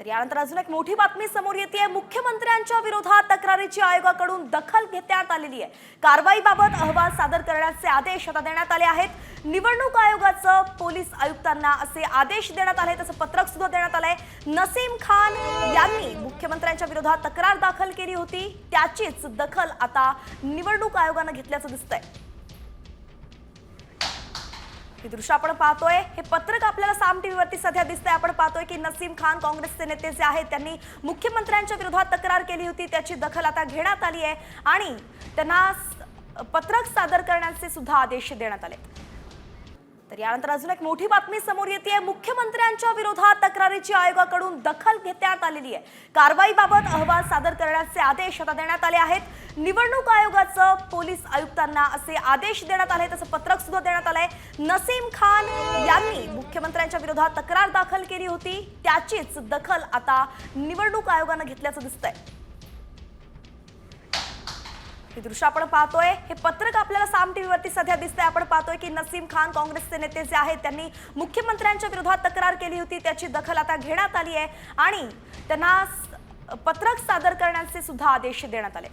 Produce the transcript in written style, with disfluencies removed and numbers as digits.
तर यानंतर अजून एक मोठी बातमी समोर येते। मुख्यमंत्र्यांच्या विरोधात तक्रारीची आयोगाकडून दखल घेण्यात आलेली आहे। कारवाईबाबत अहवाल सादर करण्याचे आदेश आता देण्यात आले आहेत। निवडणूक आयोगाचं पोलीस आयुक्तांना असे आदेश देण्यात आले, तसं पत्रक सुद्धा देण्यात आलंय। नसीम खान यांनी मुख्यमंत्र्यांच्या विरोधात तक्रार दाखल केली होती, त्याचीच दखल आता निवडणूक आयोगाने घेतल्याचं दिसतंय। हे दृश्य आपण पाहतोय, हे पत्रक आपल्याला साम टीव्हीवरती सध्या दिसतंय। आपण पाहतोय की नसीम खान काँग्रेसचे नेते जे आहेत त्यांनी मुख्यमंत्र्यांच्या विरोधात तक्रार केली होती, त्याची दखल आता घेण्यात आली आहे आणि त्यांना पत्रक सादर करण्याचे सुद्धा आदेश देण्यात आले। तर यानंतर अजून एक मोठी बातमी समोर येते। मुख्यमंत्र्यांच्या विरोधात तक्रारीची आयोगाकडून दखल घेण्यात आलेली आहे। कारवाईबाबत अहवाल सादर करण्याचे आदेश आता देण्यात आले आहेत। निवडणूक आयोगाचं पोलीस आयुक्तांना असे आदेश देण्यात आले, तसं पत्रक सुद्धा देण्यात आलंय। नसीम खान यांनी मुख्यमंत्र्यांच्या विरोधात तक्रार दाखल केली होती, त्याचीच दखल आता निवडणूक आयोगाने घेतल्याचं दिसतंय। हे दृश्य आपण पाहतोय, हे पत्रक आपल्याला साम टीव्हीवरती सध्या दिसतंय। आपण पाहतोय की नसीम खान काँग्रेसचे नेते जे आहेत त्यांनी मुख्यमंत्र्यांच्या विरोधात तक्रार केली होती, त्याची दखल आता घेण्यात आली आहे आणि त्यांना पत्रक सादर करण्याचे सुद्धा आदेश देण्यात आले।